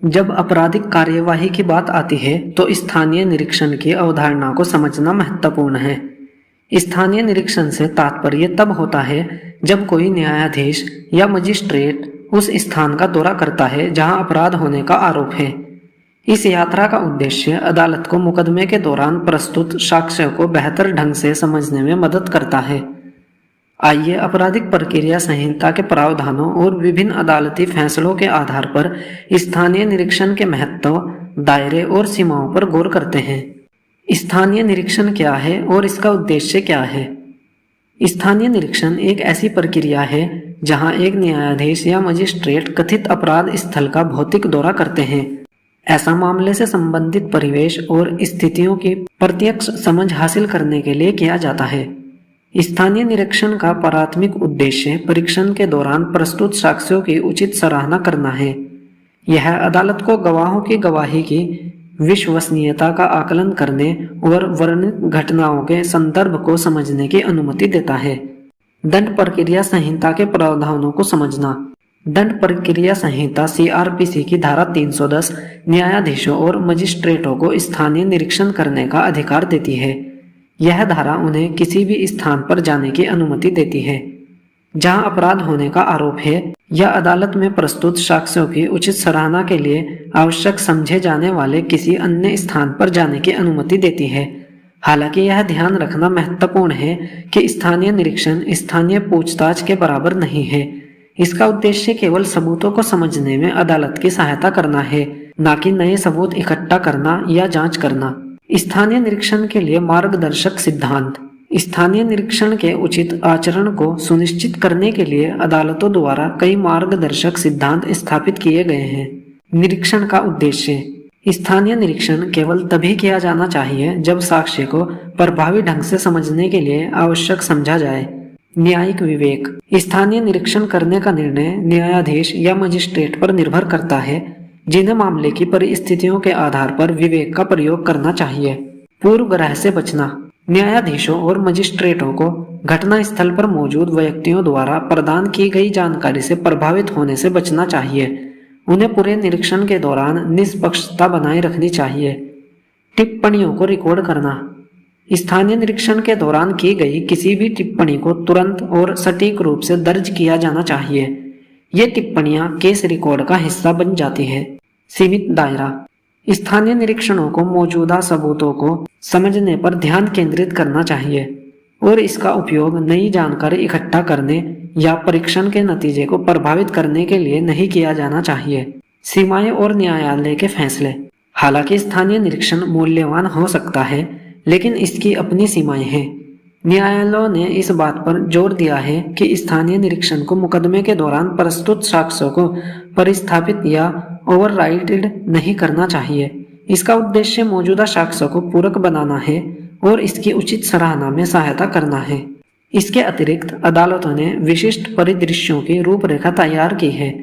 जब आपराधिक कार्यवाही की बात आती है तो स्थानीय निरीक्षण की अवधारणा को समझना महत्वपूर्ण है। स्थानीय निरीक्षण से तात्पर्य तब होता है जब कोई न्यायाधीश या मजिस्ट्रेट उस स्थान का दौरा करता है जहां अपराध होने का आरोप है। इस यात्रा का उद्देश्य अदालत को मुकदमे के दौरान प्रस्तुत साक्ष्यों को बेहतर ढंग से समझने में मदद करता है। आइए आपराधिक प्रक्रिया संहिता के प्रावधानों और विभिन्न अदालती फैसलों के आधार पर स्थानीय निरीक्षण के महत्व, दायरे और सीमाओं पर गौर करते हैं। स्थानीय निरीक्षण क्या है और इसका उद्देश्य क्या है? स्थानीय निरीक्षण एक ऐसी प्रक्रिया है जहां एक न्यायाधीश या मजिस्ट्रेट कथित अपराध स्थल का भौतिक दौरा करते हैं। ऐसा मामले से संबंधित परिवेश और स्थितियों की प्रत्यक्ष समझ हासिल करने के लिए किया जाता है। स्थानीय निरीक्षण का प्राथमिक उद्देश्य परीक्षण के दौरान प्रस्तुत साक्ष्यों की उचित सराहना करना है। यह अदालत को गवाहों की गवाही की विश्वसनीयता का आकलन करने और वर्णित घटनाओं के संदर्भ को समझने की अनुमति देता है। दंड प्रक्रिया संहिता के प्रावधानों को समझना। दंड प्रक्रिया संहिता CRPC की धारा 310 न्यायाधीशों और मजिस्ट्रेटों को स्थानीय निरीक्षण करने का अधिकार देती है। यह धारा उन्हें किसी भी स्थान पर जाने की अनुमति देती है जहां अपराध होने का आरोप है या अदालत में प्रस्तुत साक्ष्यों की उचित सराहना के लिए आवश्यक समझे जाने वाले किसी अन्य स्थान पर जाने की अनुमति देती है। हालांकि यह ध्यान रखना महत्वपूर्ण है कि स्थानीय निरीक्षण स्थानीय पूछताछ के बराबर नहीं है। इसका उद्देश्य केवल सबूतों को समझने में अदालत की सहायता करना है, न कि नए सबूत इकट्ठा करना या जांच करना। स्थानीय निरीक्षण के लिए मार्गदर्शक सिद्धांत। स्थानीय निरीक्षण के उचित आचरण को सुनिश्चित करने के लिए अदालतों द्वारा कई मार्गदर्शक सिद्धांत स्थापित किए गए हैं। निरीक्षण का उद्देश्य। स्थानीय निरीक्षण केवल तभी किया जाना चाहिए जब साक्ष्य को प्रभावी ढंग से समझने के लिए आवश्यक समझा जाए। न्यायिक विवेक। स्थानीय निरीक्षण करने का निर्णय न्यायाधीश या मजिस्ट्रेट पर निर्भर करता है, जिन्हें मामले की परिस्थितियों के आधार पर विवेक का प्रयोग करना चाहिए। पूर्व ग्रह से बचना। न्यायाधीशों और मजिस्ट्रेटों को घटना स्थल पर मौजूद व्यक्तियों द्वारा प्रदान की गई जानकारी से प्रभावित होने से बचना चाहिए। उन्हें पूरे निरीक्षण के दौरान निष्पक्षता बनाए रखनी चाहिए। टिप्पणियों को रिकॉर्ड करना। स्थानीय निरीक्षण के दौरान की गई किसी भी टिप्पणी को तुरंत और सटीक रूप से दर्ज किया जाना चाहिए। ये टिप्पणियां केस रिकॉर्ड का हिस्सा बन जाती है। सीमित दायरा। स्थानीय निरीक्षणों को मौजूदा सबूतों को समझने पर ध्यान केंद्रित करना चाहिए और इसका उपयोग नई जानकारी इकट्ठा करने या परीक्षण के नतीजे को प्रभावित करने के लिए नहीं किया जाना चाहिए। सीमाएं और न्यायालय के फैसले। हालांकि स्थानीय निरीक्षण मूल्यवान हो सकता है, लेकिन इसकी अपनी सीमाएं हैं। न्यायालयों ने इस बात पर जोर दिया है कि स्थानीय निरीक्षण को मुकदमे के दौरान प्रस्तुत साक्ष्यों को परिस्थापित या ओवरराइडेड नहीं करना चाहिए। इसका उद्देश्य मौजूदा साक्ष्यों को पूरक बनाना है और इसकी उचित सराहना में सहायता करना है। इसके अतिरिक्त अदालतों ने विशिष्ट परिदृश्यों की रूपरेखा तैयार की है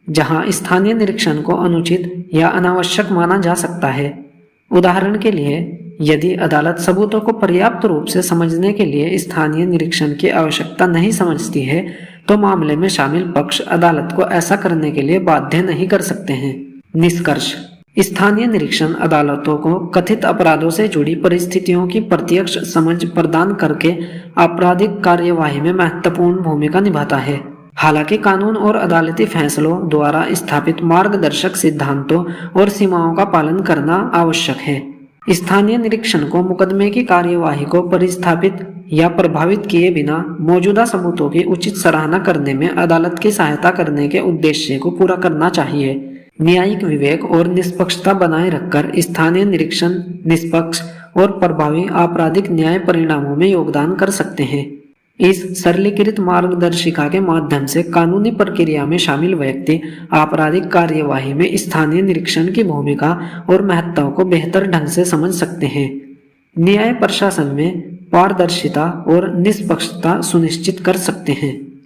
जहां स्थानीय निरीक्षण को अनुचित या अनावश्यक माना जा सकता है। उदाहरण के लिए, यदि अदालत सबूतों को पर्याप्त रूप से समझने के लिए स्थानीय निरीक्षण की आवश्यकता नहीं समझती है, तो मामले में शामिल पक्ष अदालत को ऐसा करने के लिए बाध्य नहीं कर सकते हैं। निष्कर्ष। स्थानीय निरीक्षण अदालतों को कथित अपराधों से जुड़ी परिस्थितियों की प्रत्यक्ष समझ प्रदान करके आपराधिक कार्यवाही में महत्वपूर्ण भूमिका निभाता है। हालांकि कानून और अदालती फैसलों द्वारा स्थापित मार्गदर्शक सिद्धांतों और सीमाओं का पालन करना आवश्यक है। स्थानीय निरीक्षण को मुकदमे की कार्यवाही को परिस्थापित या प्रभावित किए बिना मौजूदा सबूतों की उचित सराहना करने में अदालत की सहायता करने के उद्देश्य को पूरा करना चाहिए। न्यायिक विवेक और निष्पक्षता बनाए रखकर स्थानीय निरीक्षण निष्पक्ष और प्रभावी आपराधिक न्याय परिणामों में योगदान कर सकते हैं। इस सरलीकृत मार्गदर्शिका के माध्यम से कानूनी प्रक्रिया में शामिल व्यक्ति आपराधिक कार्यवाही में स्थानीय निरीक्षण की भूमिका और महत्व को बेहतर ढंग से समझ सकते हैं। न्याय प्रशासन में पारदर्शिता और निष्पक्षता सुनिश्चित कर सकते हैं।